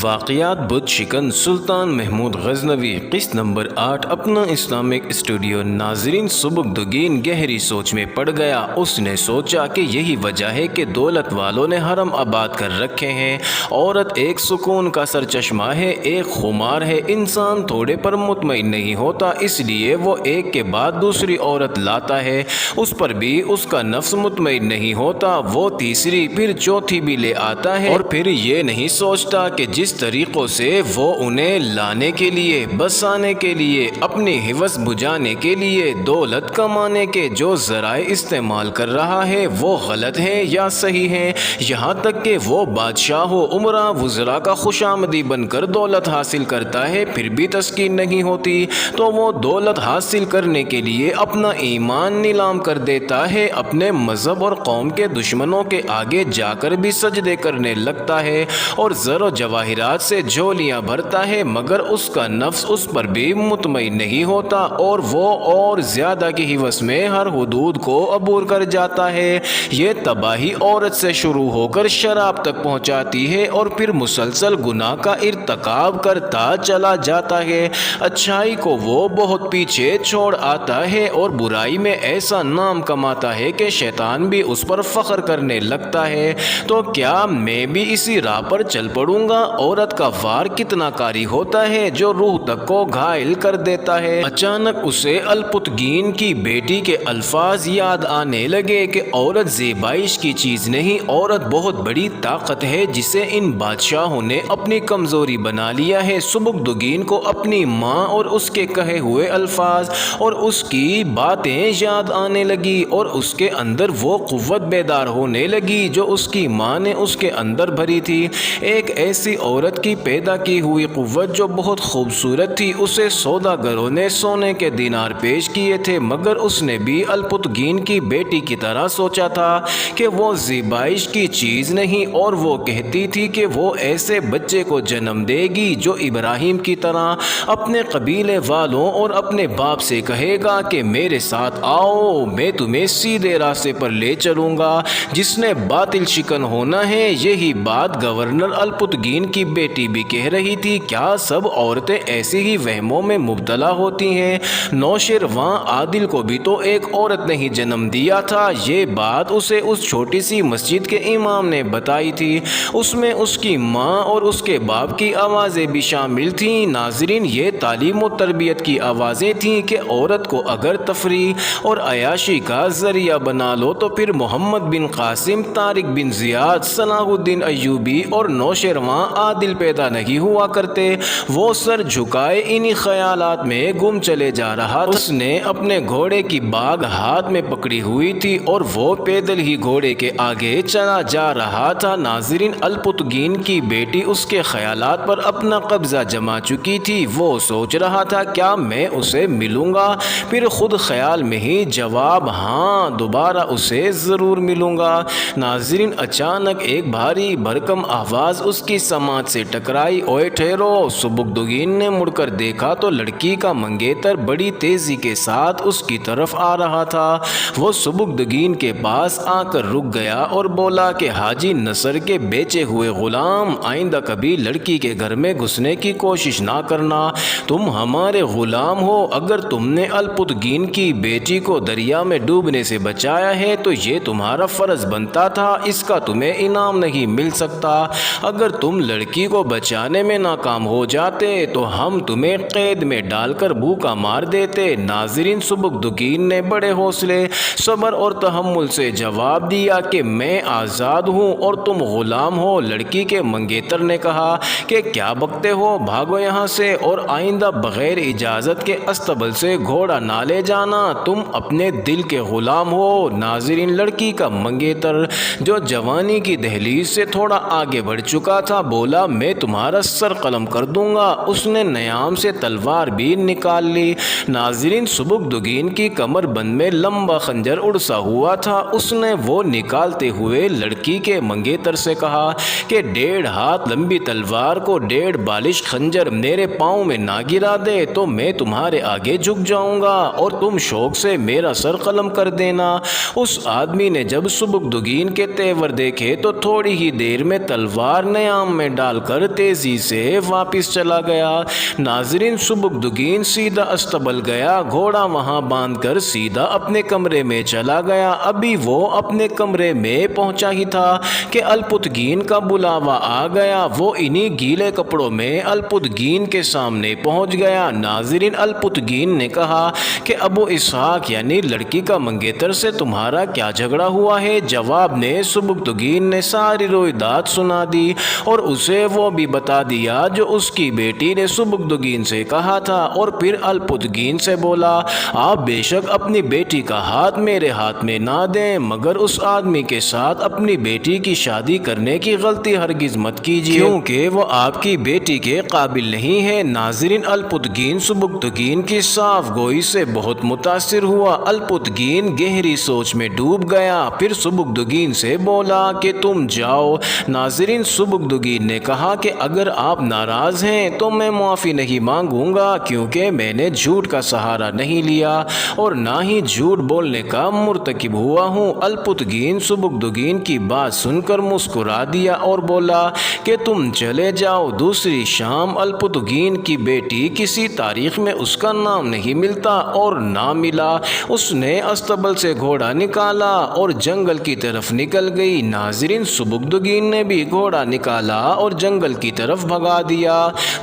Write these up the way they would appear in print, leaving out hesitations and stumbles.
واقعات بدھ شکن سلطان محمود غزنوی قسط نمبر 8 اپنا اسلامک اسٹوڈیو۔ ناظرین، سبکدگین گہری سوچ میں پڑ گیا۔ اس نے سوچا کہ یہی وجہ ہے کہ دولت والوں نے حرم آباد کر رکھے ہیں۔ عورت ایک سکون کا سرچشمہ ہے، ایک خمار ہے۔ انسان تھوڑے پر مطمئن نہیں ہوتا، اس لیے وہ ایک کے بعد دوسری عورت لاتا ہے، اس پر بھی اس کا نفس مطمئن نہیں ہوتا، وہ تیسری پھر چوتھی بھی لے آتا ہے، اور پھر یہ نہیں سوچتا کہ جس طریقوں سے وہ انہیں لانے کے لیے، بسانے کے لیے، اپنی ہوس بجھانے کے لیے، دولت کمانے کے جو ذرائع استعمال کر رہا ہے وہ غلط ہیں یا صحیح ہیں۔ یہاں تک کہ وہ بادشاہ و عمراء وزراء کا خوشامدی بن کر دولت حاصل کرتا ہے، پھر بھی تسکین نہیں ہوتی، تو وہ دولت حاصل کرنے کے لیے اپنا ایمان نیلام کر دیتا ہے، اپنے مذہب اور قوم کے دشمنوں کے آگے جا کر بھی سجدے کرنے لگتا ہے، اور زر و جواہرات سے جھولیاں بھرتا ہے، مگر اس کا نفس اس پر بھی مطمئن نہیں ہوتا، اور وہ اور زیادہ کی ہوس میں ہر حدود کو عبور کر جاتا ہے۔ یہ تباہی عورت سے شروع ہو کر شراب تک پہنچاتی ہے، اور پھر مسلسل گناہ کا ارتکاب کرتا چلا جاتا ہے۔ اچھائی کو وہ بہت پیچھے چھوڑ آتا ہے، اور برائی میں ایسا نام کماتا ہے کہ شیطان بھی اس پر فخر کرنے لگتا ہے۔ تو کیا میں بھی اسی راہ پر چل پڑوں گا؟ عورت کا وار کتنا کاری ہوتا ہے جو روح تک کو گھائل کر دیتا ہے۔ اچانک اسے الپتگین کی بیٹی کے الفاظ یاد آنے لگے کہ عورت زیبائش کی چیز نہیں، عورت بہت بڑی طاقت ہے جسے ان بادشاہوں نے اپنی کمزوری بنا لیا ہے۔ سبکدگین کو اپنی ماں اور اس کے کہے ہوئے الفاظ اور اس کی باتیں یاد آنے لگی، اور اس کے اندر وہ قوت بیدار ہونے لگی جو اس کی ماں نے اس کے اندر بھری تھی۔ ایک ایسی عورت کی پیدا کی ہوئی قوت جو بہت خوبصورت تھی، اسے سوداگروں نے سونے کے دینار پیش کیے تھے، مگر اس نے بھی الپتگین کی بیٹی کی طرح سوچا تھا کہ وہ زیبائش کی چیز نہیں، اور وہ کہتی تھی کہ وہ ایسے بچے کو جنم دے گی جو ابراہیم کی طرح اپنے قبیلے والوں اور اپنے باپ سے کہے گا کہ میرے ساتھ آؤ، میں تمہیں سیدھے راستے پر لے چلوں گا، جس نے باطل شکن ہونا ہے۔ یہی بات گورنر الپتگین کی بیٹی بھی کہہ رہی تھی۔ کیا سب عورتیں ایسی ہی وہموں میں مبتلا ہوتی ہیں؟ نوشیروان عادل کو بھی تو ایک عورت نے ہی جنم دیا تھا۔ یہ بات اسے اس چھوٹی سی مسجد کے امام نے بتائی تھی، اس میں اس کی ماں اور اس کے باپ کی آوازیں بھی شامل تھیں۔ ناظرین، یہ تعلیم و تربیت کی آوازیں تھیں کہ عورت کو اگر تفریح اور عیاشی کا ذریعہ بنا لو تو پھر محمد بن قاسم، طارق بن زیاد، صلاح الدین ایوبی اور نوشیروان عادل پیدا نہیں ہوا کرتے۔ وہ سر جھکائے انہی خیالات میں گم چلے جا رہا تھا۔ اس نے اپنے گھوڑے کی باگ ہاتھ میں پکڑی ہوئی تھی، اور وہ پیدل ہی گھوڑے کے آگے چلا جا رہا تھا۔ ناظرین، الپتگین کی بیٹی اس کے خیالات پر اپنا قبضہ جما چکی تھی۔ وہ سوچ رہا تھا کیا میں اسے ملوں گا؟ پھر خود خیال میں ہی جواب، ہاں، دوبارہ اسے ضرور ملوں گا۔ ناظرین، اچانک ایک بھاری بھرکم آواز اس کی سماعت سے ٹکرائی، اوئے ٹھہرو! سبکدگین نے مڑ کر دیکھا تو لڑکی کا منگیتر بڑی تیزی کے ساتھ اس کی طرف آ رہا تھا۔ وہ سبکدگین کے پاس آ کر رک گیا اور بولا کہ حاجی نصر کے بیچے ہوئے غلام، آئندہ کبھی لڑکی کے گھر میں گھسنے کی کوشش نہ کرنا، تم ہمارے غلام ہو۔ اگر تم نے الپتگین کی بیٹی کو دریا میں ڈوبنے سے بچایا ہے تو یہ تمہارا فرض بنتا تھا، اس کا تمہیں انعام نہیں مل سکتا۔ اگر تم لڑکی کو بچانے میں ناکام ہو جاتے تو ہم تمہیں قید میں ڈال کر بھوکا مار دیتے۔ ناظرین، سبکدگین نے بڑے حوصلے، صبر اور تحمل سے جواب دیا کہ میں آزاد ہوں اور تم غلام ہو۔ لڑکی کے منگیتر نے کہا کہ کیا بکتے ہو، بھاگو یہاں سے، اور آئندہ بغیر اجازت کے استبل سے گھوڑا نہ لے جانا، تم اپنے دل کے غلام ہو۔ ناظرین، لڑکی کا منگیتر جو جوانی کی دہلیز سے تھوڑا آگے بڑھ چکا تھا بولا، میں تمہارا سر قلم کر دوں گا۔ اس نے نیام سے تلوار بھی نکال لی۔ ناظرین، سبکدگین کی کمر بند میں لمبا خنجر اڑسا ہوا تھا۔ اس نے وہ نکالتے ہوئے لڑکی کے منگیتر سے کہا کہ 1.5 ہاتھ لمبی تلوار کو 1.5 بالش خنجر میرے پاؤں میں نہ گرا دے تو میں تمہارے آگے جھک جاؤں گا اور تم شوق سے میرا سر قلم کر دینا۔ اس آدمی نے جب سبکدگین کے تیور دیکھے تو تھوڑی ہی دیر میں تلوار نیام میں ڈال ڈال کر تیزی سے واپس چلا گیا۔ ناظرین، سبکدگین سیدھا استبل گیا، گھوڑا وہاں باندھ کر سیدھا اپنے کمرے میں چلا گیا۔ ابھی وہ اپنے کمرے میں پہنچا ہی تھا کہ الپتگین کا بلاوا آ گیا۔ وہ انہی گیلے کپڑوں میں الپتگین کے سامنے پہنچ گیا۔ ناظرین، الپتگین نے کہا کہ ابو اسحاق یعنی لڑکی کا منگیتر سے تمہارا کیا جھگڑا ہوا ہے؟ جواب نے سبکدگین نے ساری روایت سنا دی اور اسے وہ بھی بتا دیا جو اس کی بیٹی نے سبکدگین سے کہا تھا، اور پھر الپتگین سے بولا، آپ بے شک اپنی بیٹی کا ہاتھ میرے ہاتھ میں نہ دیں، مگر اس آدمی کے ساتھ اپنی بیٹی کی شادی کرنے کی غلطی ہرگز مت کیجیے، کیونکہ وہ آپ کی بیٹی کے قابل نہیں ہے۔ ناظرین، الپتگین سبکدگین کی صاف گوئی سے بہت متاثر ہوا۔ الپتگین گہری سوچ میں ڈوب گیا، پھر سبکدگین سے بولا کہ تم جاؤ۔ ناظرین، سبکدگین نے کہا کہ اگر آپ ناراض ہیں تو میں معافی نہیں مانگوں گا، کیونکہ میں نے جھوٹ کا سہارا نہیں لیا اور نہ ہی جھوٹ بولنے کا مرتکب ہوا ہوں۔ الپتگین سبکدگین کی بات سن کر مسکرا دیا اور بولا کہ تم چلے جاؤ۔ دوسری شام الپتگین کی بیٹی کسی تاریخ میں اس کا نام نہیں ملتا اور نہ ملا۔ اس نے استبل سے گھوڑا نکالا اور جنگل کی طرف نکل گئی۔ ناظرین، سبکدگین نے بھی گھوڑا نکالا اور جنگل کی طرف بھگا دیا۔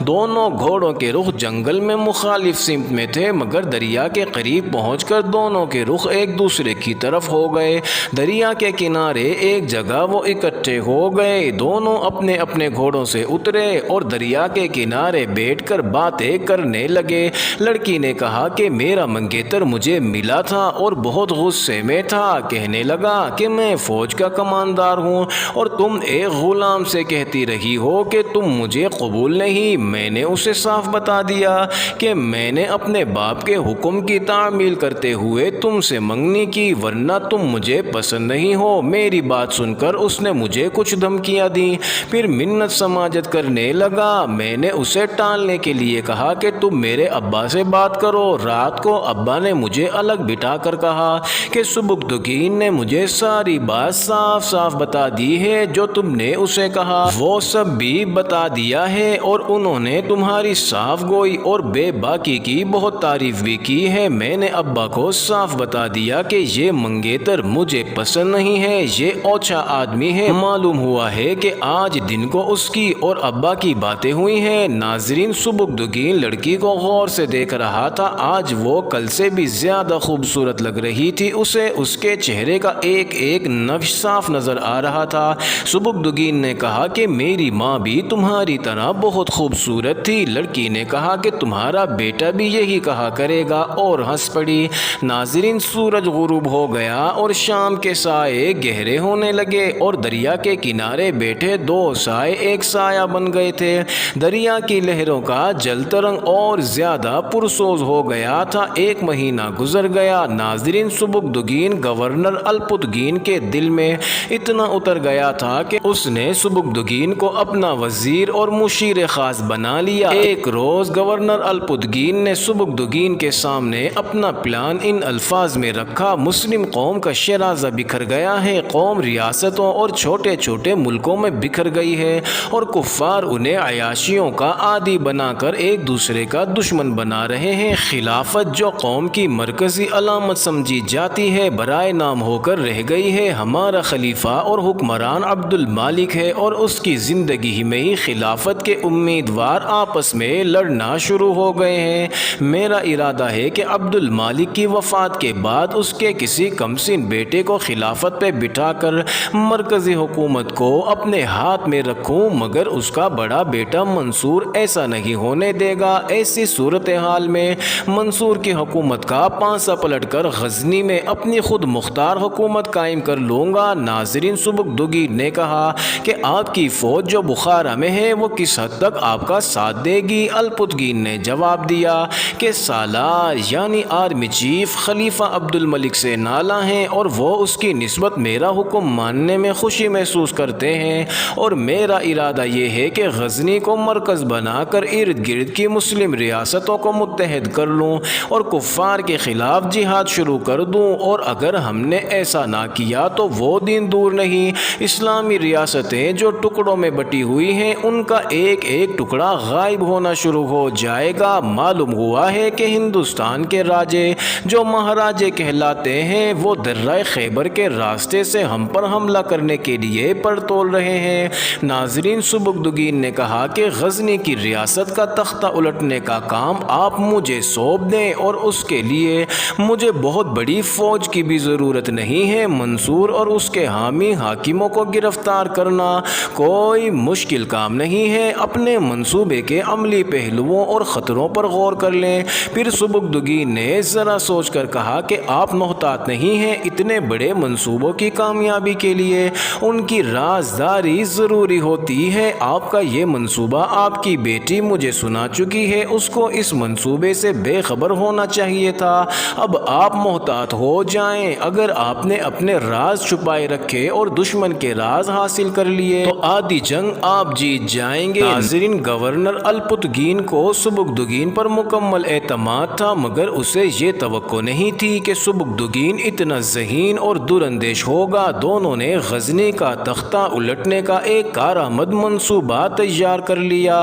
دونوں گھوڑوں کے رخ جنگل میں مخالف سمت میں تھے، مگر دریا کے قریب پہنچ کر دونوں کے رخ ایک دوسرے کی طرف ہو گئے۔ دریا کے کنارے ایک جگہ وہ اکٹھے ہو گئے۔ دونوں اپنے اپنے گھوڑوں سے اترے اور دریا کے کنارے بیٹھ کر باتیں کرنے لگے۔ لڑکی نے کہا کہ میرا منگیتر مجھے ملا تھا اور بہت غصے میں تھا، کہنے لگا کہ میں فوج کا کماندار ہوں اور تم ایک غلام سے کہتی رہی ہو کہ تم مجھے قبول نہیں۔ میں نے اسے صاف بتا دیا کہ میں نے اپنے باپ کے حکم کی تعمیل کرتے ہوئے تم سے منگنی کی، ورنہ تم مجھے پسند نہیں ہو۔ میری بات سن کر اس نے مجھے کچھ دھمکیاں دیں، پھر منت سماجت کرنے لگا۔ میں نے اسے ٹالنے کے لیے کہا کہ تم میرے ابا سے بات کرو۔ رات کو ابا نے مجھے الگ بٹھا کر کہا کہ سبکدگین نے مجھے ساری بات صاف صاف بتا دی ہے، جو تم نے اسے کہا وہ سب بھی بتا دیا ہے، اور انہوں نے تمہاری صاف گوئی اور بے باکی کی بہت تعریف بھی کی ہے۔ میں نے ابا کو صاف بتا دیا کہ یہ منگیتر مجھے پسند نہیں ہے، یہ اوچھا آدمی ہے۔ معلوم ہوا ہے کہ آج دن کو اس کی اور ابا کی باتیں ہوئی ہیں۔ ناظرین، سبکدگین لڑکی کو غور سے دیکھ رہا تھا۔ آج وہ کل سے بھی زیادہ خوبصورت لگ رہی تھی، اسے اس کے چہرے کا ایک ایک نقش صاف نظر آ رہا تھا۔ سبکدگین نے کہا کہ میری ماں بھی تمہاری طرح بہت خوبصورت تھی۔ لڑکی نے کہا کہ تمہارا بیٹا بھی یہی کہا کرے گا، اور ہنس پڑی۔ ناظرین، سورج غروب ہو گیا اور شام کے سائے گہرے ہونے لگے اور دریا کے کنارے بیٹھے دو سائے ایک سایہ بن گئے تھے۔ دریا کی لہروں کا جلتا رنگ اور زیادہ پرسوز ہو گیا تھا۔ ایک مہینہ گزر گیا۔ ناظرین، سبکدگین گورنر الپتگین کے دل میں اتنا اتر گیا تھا کہ اس نے سبکدگین کو اپنا وزیر اور مشیر خاص بنا لیا۔ ایک روز گورنر الپتگین نے سبکدگین کے سامنے اپنا پلان ان الفاظ میں رکھا: مسلم قوم کا شیرازہ بکھر گیا ہے، قوم ریاستوں اور چھوٹے چھوٹے ملکوں میں بکھر گئی ہے اور کفار انہیں عیاشیوں کا عادی بنا کر ایک دوسرے کا دشمن بنا رہے ہیں۔ خلافت جو قوم کی مرکزی علامت سمجھی جاتی ہے، برائے نام ہو کر رہ گئی ہے۔ ہمارا خلیفہ اور حکمران عبد المالک ہے اور اس کی زندگی میں ہی خلافت کے امیدوار آپس میں لڑنا شروع ہو گئے ہیں۔ میرا ارادہ ہے کہ عبد المالک کی وفات کے بعد اس کے کسی کمسن بیٹے کو خلافت پہ بٹھا کر مرکزی حکومت کو اپنے ہاتھ میں رکھوں، مگر اس کا بڑا بیٹا منصور ایسا نہیں ہونے دے گا۔ ایسی صورتحال میں منصور کی حکومت کا پانسا پلٹ کر غزنی میں اپنی خود مختار حکومت قائم کر لوں گا۔ ناظرین، سبکدگین نے کہا کہ آپ کی فوج جو بخارا میں ہے وہ کس حد تک آپ کا ساتھ دے گی؟ الپتگین نے جواب دیا کہ سالار یعنی آرمی چیف خلیفہ عبد الملک سے نالا ہیں اور وہ اس کی نسبت میرا حکم ماننے میں خوشی محسوس کرتے ہیں، اور میرا ارادہ یہ ہے کہ غزنی کو مرکز بنا کر ارد گرد کی مسلم ریاستوں کو متحد کر لوں اور کفار کے خلاف جہاد شروع کر دوں، اور اگر ہم نے ایسا نہ کیا تو وہ دن دور نہیں، اسلامی ریاستیں جو ٹکڑوں میں بٹی کٹی ہوئی ہیں ان کا ایک ایک ٹکڑا غائب ہونا شروع ہو جائے گا۔ معلوم ہوا ہے کہ ہندوستان کے راجے جو مہاراجے کہلاتے ہیں وہ درہ خیبر کے راستے سے ہم پر حملہ کرنے کے لیے پڑتول رہے ہیں۔ ناظرین، سبکدگین نے کہا کہ غزنی کی ریاست کا تختہ الٹنے کا کام آپ مجھے سونپ دیں اور اس کے لیے مجھے بہت بڑی فوج کی بھی ضرورت نہیں ہے۔ منصور اور اس کے حامی حاکموں کو گرفتار کرنا کوئی مشکل کام نہیں ہے۔ اپنے منصوبے کے عملی پہلوؤں اور خطروں پر غور کر لیں۔ پھر سبکدگین نے ذرا سوچ کر کہا کہ آپ محتاط نہیں ہیں۔ اتنے بڑے منصوبوں کی کامیابی کے لیے ان کی رازداری ضروری ہوتی ہے۔ آپ کا یہ منصوبہ آپ کی بیٹی مجھے سنا چکی ہے، اس کو اس منصوبے سے بے خبر ہونا چاہیے تھا۔ اب آپ محتاط ہو جائیں۔ اگر آپ نے اپنے راز چھپائے رکھے اور دشمن کے راز حاصل کر لیے تو آدھی جنگ آپ جیت جائیں گے۔ ناظرین، گورنر الپتگین کو سبکدگین پر مکمل اعتماد تھا، مگر اسے یہ توقع نہیں تھی کہ سبکدگین اتنا ذہین اور دراندیش ہوگا۔ دونوں نے غزنی کا تختہ الٹنے کا ایک کارآمد منصوبہ تیار کر لیا۔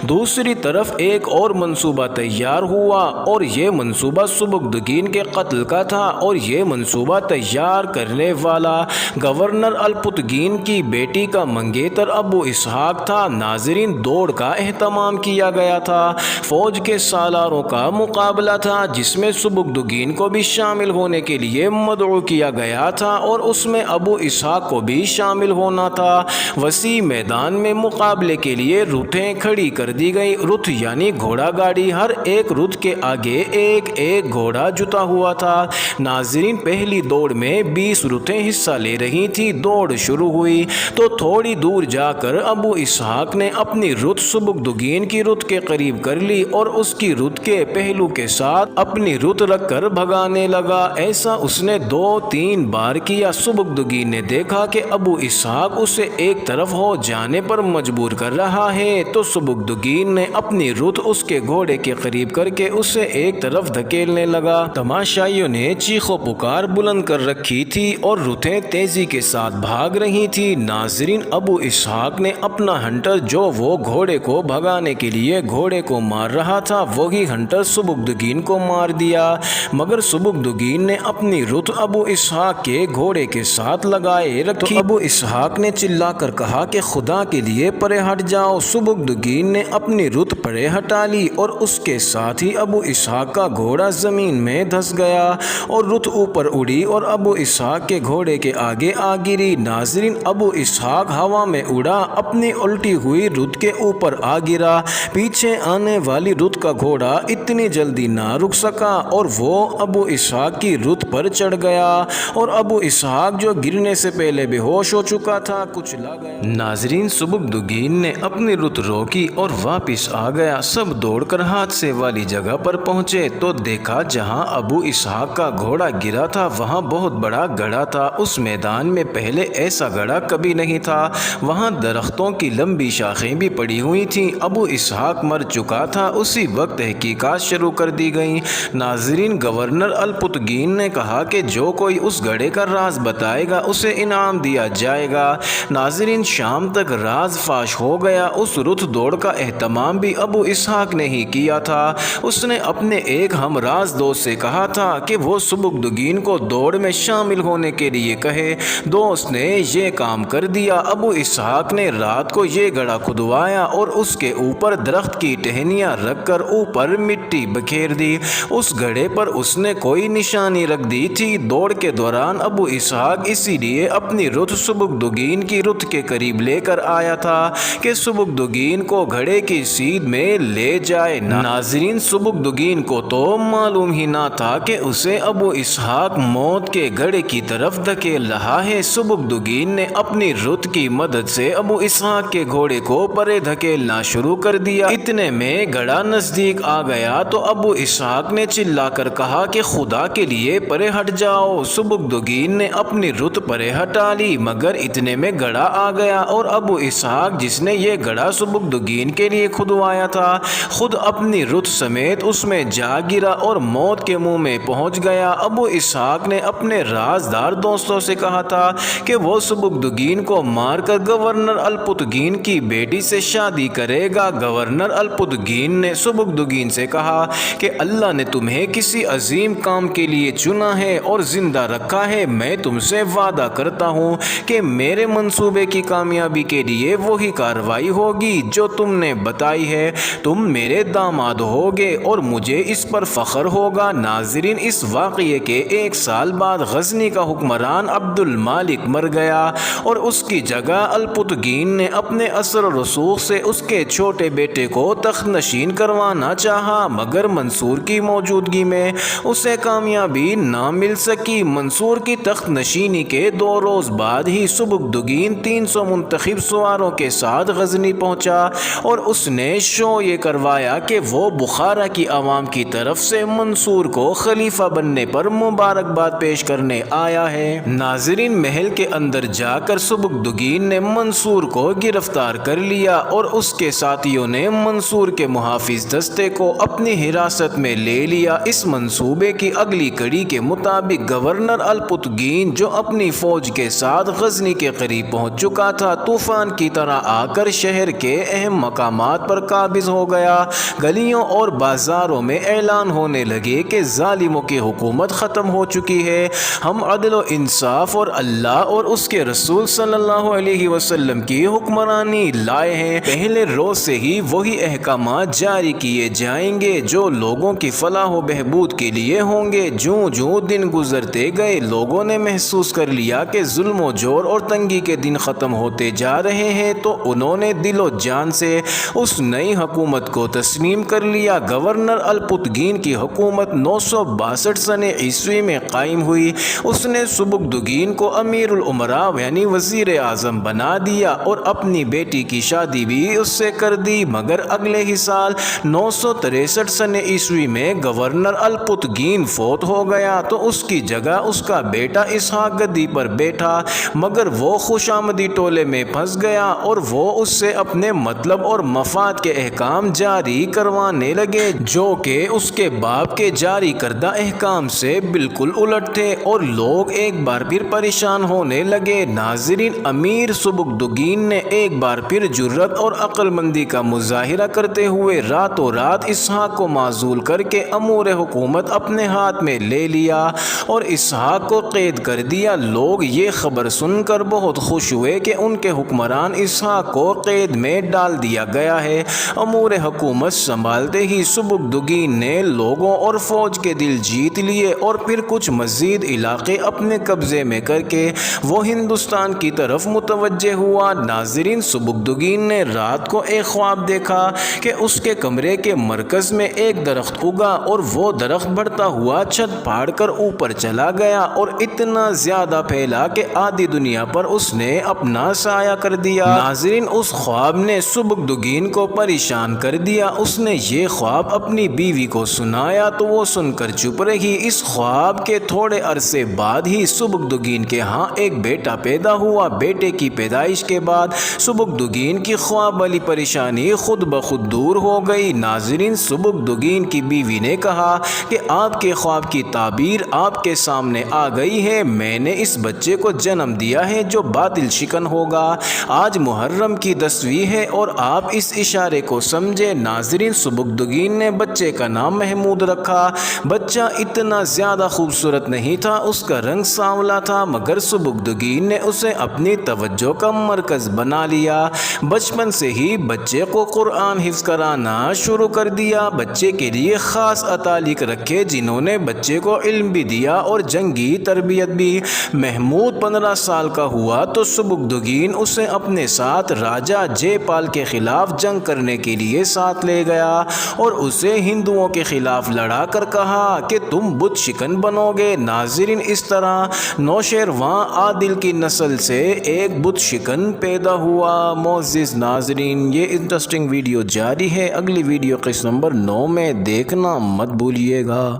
دوسری طرف ایک اور منصوبہ تیار ہوا اور یہ منصوبہ سبکدگین کے قتل کا تھا، اور یہ منصوبہ تیار کرنے والا گورنر الپتگین کی بیٹی کا منگیتر ابو اسحاق تھا۔ ناظرین، دوڑ کا اہتمام کیا گیا تھا۔ فوج کے سالاروں کا مقابلہ تھا جس میں سبکدگین کو بھی شامل ہونے کے لیے مدعو کیا گیا تھا اور اس میں ابو اسحاق کو بھی شامل ہونا تھا۔ وسیع میدان میں مقابلے کے لیے رتھیں کھڑی کر دی گئی۔ رتھ یعنی گھوڑا گاڑی، ہر ایک رتھ کے آگے ایک ایک گھوڑا جتا ہوا تھا۔ ناظرین، پہلی دوڑ میں 20 رتھیں حصہ لے رہی تھی۔ دوڑ شروع ہوئی تو تھوڑی دور جا کر ابو اسحاق نے اپنی رتھ سبکدگین کی رتھ کے قریب کر لی اور اس کی رتھ کے پہلو کے ساتھ اپنی رتھ رکھ کر بھگانے لگا۔ ایسا اس نے 2-3 بار کیا۔ سبکدگین نے دیکھا کہ ابو اسحاق اسے ایک طرف ہو جانے پر مجبور کر رہا ہے تو سبکدگین نے اپنی رتھ اس کے گھوڑے کے قریب کر کے اسے ایک طرف دھکیلنے لگا۔ تماشائیوں نے چیخ و پکار بلند کر رکھی تھی اور رتھیں تیزی کے ساتھ بھاگ رہی تھی۔ ناظرین، ابو اسحاق نے اپنا ہنٹر جو وہ گھوڑے کو بھگانے کے لیے گھوڑے کو مار رہا تھا وہی ہنٹر سبکدگین کو مار دیا، مگر سبکدگین نے اپنی رتھ ابو اسحاق کے گھوڑے کے ساتھ لگائے رکھی۔ تو ابو اسحاق نے چلا کر کہا کہ خدا کے لیے پرے ہٹ جاؤ۔ سبکدگین نے اپنی رتھ پرے ہٹا لی اور اس کے ساتھ ہی ابو اسحاق کا گھوڑا زمین میں دھس گیا اور رتھ اوپر اڑی اور ابو اسحاق کے گھوڑے کے آگے آ گری۔ ناظرین، ابو اسحاق ہوا میں اڑا، اپنی الٹی ہوئی رتھ کے اوپر آ گرا۔ پیچھے آنے والی رتھ کا گھوڑا اتنی جلدی نہ رک سکا اور وہ ابو اسحاق کی رتھ پر چڑھ گیا اور ابو اسحاق جو گرنے سے پہلے بے ہوش ہو چکا تھا کچلا گیا۔ ناظرین، سبکدگین نے اپنی رتھ روکی اور واپس آ گیا۔ سب دوڑ کر حادثے والی جگہ پر پہنچے تو دیکھا جہاں ابو اسحاق کا گھوڑا گرا تھا وہاں بہت بڑا گڑھا تھا۔ اس میدان میں پہلے ایسا گڑھا کبھی نہیں تھا۔ وہاں درختوں کی لمبی شاخیں بھی پڑی ہوئی تھیں۔ ابو اسحاق مر چکا تھا۔ اسی وقت تحقیقات شروع کر دی گئیں۔ ناظرین، گورنر الپتگین نے کہا کہ جو کوئی اس گڑھے کا راز بتائے گا اسے انعام دیا جائے گا۔ ناظرین، شام تک راز فاش ہو گیا۔ اس رتھ دوڑ کا اہتمام بھی ابو اسحاق نے ہی کیا تھا۔ اس نے اپنے ایک ہم راز دوست سے کہا تھا کہ وہ سبکدگین کو دوڑ میں شامل ہونے کے لیے کہے۔ دوست نے یہ کام کر دیا۔ ابو اسحاق نے رات کو یہ گڑھا کھدوایا اور اس کے اوپر درخت کی ٹہنیاں رکھ کر اوپر مٹی بکھیر دی۔ اس گڑھے پر اس نے کوئی نشانی رکھ دی تھی۔ دوڑ کے دوران ابو اسحاق اسی لیے اپنی رتھ سبکدگین کی رتھ کے قریب لے کر آیا تھا کہ سبکدگین کو گھڑے کی سیدھ میں لے جائے۔ ناظرین، سبکدگین کو تو معلوم ہی نہ تھا کہ اسے ابو اسحاق موت کے گڑھے کی طرف دھکیل رہا ہے۔ سبکدگین نے اپنی رتھ کی مدد سے ابو اسحاق کے گھوڑے کو پرے دھکیلنا شروع کر دیا۔ اتنے میں گڑھا نزدیک آ گیا تو ابو اسحاق نے چلا کر کہا کہ خدا کے لیے پرے ہٹ جاؤ۔ سبکدگین نے اپنی رتھ پرے ہٹا لی، مگر اتنے میں گڑھا آ گیا اور ابو اسحاق جس نے یہ گڑھا سبکدگین کے لیے کھدوایا تھا خود اپنی رتھ سمیت اس میں جا گرا اور موت کے منہ میں پہنچ گیا۔ ابو اسحاق نے اپنے رازدار دوستوں سے کہا تھا کہ وہ سبکدگین کو مار کر گورنر الپتگین کی بیٹی سے شادی کرے گا۔ گورنر الپتگین نے سبکدگین سے کہا کہ اللہ نے تمہیں کسی عظیم کام کے لیے چنا ہے اور زندہ رکھا ہے۔ میں تم سے وعدہ کرتا ہوں کہ میرے منصوبے کی کامیابی کے لیے وہی کارروائی ہوگی جو تم نے بتائی ہے۔ تم میرے داماد ہوگے اور مجھے اس پر فخر ہوگا۔ ناظرین، اس واقعے کے 1 سال بعد غزنی کا حکمران عبد المالک مر گیا اور اس کی جگہ الپتگین نے اپنے اثر و رسوخ سے اس کے چھوٹے بیٹے کو تخت نشین کروانا چاہا، مگر منصور کی موجودگی میں اسے کامیابی نہ مل سکی۔ منصور کی تخت نشینی کے 2 روز بعد ہی سبکدگین 300 منتخب سواروں کے ساتھ غزنی پہنچا اور اس نے شو یہ کروایا کہ وہ بخارا کی عوام کی طرف سے منصور کو خلیفہ بننے پر مبارکباد پیش کرنے آیا ہے۔ ناظرین، محل کے اندر جا کر سبکدگین نے منصور کو گرفتار کر لیا اور اس کے ساتھیوں نے منصور کے محافظ دستے کو اپنی حراست میں لے لیا۔ اس منصوبے کی اگلی کڑی کے مطابق گورنر الپتگین، جو اپنی فوج کے ساتھ غزنی کے قریب پہنچ چکا تھا، طوفان کی طرح آ کر شہر کے اہم مقامات پر قابض ہو گیا۔ گلیوں اور بازاروں میں اعلان ہونے لگے کہ ظالموں کی حکومت ختم ہو چکی ہے، ہم عدل و انصاف اور اللہ اور اس کے رسول صلی اللہ علیہ وسلم کی حکمرانی لائے ہیں۔ پہلے روز سے ہی وہی احکامات جاری کیے جائیں گے جو لوگوں کی فلاح و بہبود کے لیے ہوں گے۔ جوں جوں دن گزرتے گئے، لوگوں نے محسوس کر لیا کہ ظلم و جور اور تنگی کے دن ختم ہوتے جا رہے ہیں، تو انہوں نے دل و جان سے اس نئی حکومت کو تسلیم کر لیا۔ گورنر الپتگین کی حکومت 962 سن عیسوی میں قائم ہوئی۔ اس نے سبکدگین کو امیر الامراء یعنی وزیر اعظم بنا دیا اور اپنی بیٹی کی شادی بھی اس سے کر دی، مگر اگلے ہی سال 963 سن عیسوی میں گورنر الپتگین فوت ہو گیا تو اس کی جگہ اس کا بیٹا اسحاق گدی پر بیٹھا، مگر وہ خوش آمدی ٹولے میں پھنس گیا اور وہ اس سے اپنے مطلب اور مفاد کے احکام جاری کروانے لگے جو کہ اس کے باپ کے جاری کردہ احکام سے بالکل الٹ تھے، اور لوگ ایک بار پھر پریشان ہونے لگے۔ ناظرین، امیر سبکدگین نے ایک بار پھر جرأت اور عقل مندی کا مظاہرہ کرتے ہوئے راتوں رات اسحاق کو معزول کر کے امور حکومت اپنے ہاتھ میں لے لیا اور اسحاق کو قید کر دیا۔ لوگ یہ خبر سن کر بہت خوش ہوئے کہ ان کے حکمران اسحاق کو قید میں ڈال دیا گیا ہے۔ امور حکومت سنبھالتے ہی سبکدگین نے لوگوں اور فوج کے دل جیت لیے اور پھر کچھ مزید علاقے اپنے قبضے میں کر کے وہ ہندوستان کی طرف متوجہ ہوا۔ ناظرین، سبکدگین نے رات کو ایک خواب دیکھا کہ اس کے کمرے کے مرکز میں ایک درخت اگا اور وہ درخت بڑھتا ہوا چھت پھاڑ کر اوپر چلا گیا اور اتنا زیادہ پھیلا کہ آدھی دنیا پر اس نے اپنا سایہ کر دیا۔ ناظرین، اس خواب نے سبکدگین کو پریشان کر دیا۔ اس نے یہ خواب اپنی بیوی کو سنایا تو وہ سن کر چپ رہی۔ اس خواب کے تھوڑے عرصے بعد ہی سبکدگین کے ہاں ایک بیٹا پیدا ہوا۔ بیٹے کی پیدائش کے بعد سبکدگین کی خواب والی پریشانی خود بخود دور ہو گئی۔ ناظرین، سبکدگین کی بیوی نے کہا کہ آپ کے خواب کی تعبیر آپ کے سامنے آ گئی ہے، میں نے اس بچے کو جنم دیا ہے جو باطل شکن ہوگا۔ آج محرم کی 10ویں ہے اور آپ اس اشارے کو سمجھے۔ ناظرین، سبکدگین نے بچے کا نام محمود رکھا۔ بچہ اتنا زیادہ خوبصورت نہیں تھا، اس کا رنگ سانولا تھا، مگر سبکدگین نے اسے اپنی توجہ کا مرکز بنا لیا۔ بچپن سے ہی بچے کو قرآن حفظ کرانا شروع کر دیا۔ بچے کے لیے خاص اتالق رکھے جنہوں نے بچے کو علم بھی دیا اور جنگی تربیت بھی۔ محمود 15 سال کا ہوا تو سبکدگین اسے اپنے ساتھ راجہ جے پال کے خلاف جنگ کرنے کے لیے ساتھ لے گیا اور اسے ہندوؤں کے خلاف لڑا کر کہا کہ تم بت شکن بنو گے۔ ناظرین، اس طرح نوشیروان عادل کی نسل سے ایک بت شکن پیدا ہوا۔ معزز ناظرین، یہ انٹرسٹنگ ویڈیو جاری ہے، اگلی ویڈیو قسط نمبر 9 میں دیکھنا مت بھولیے گا۔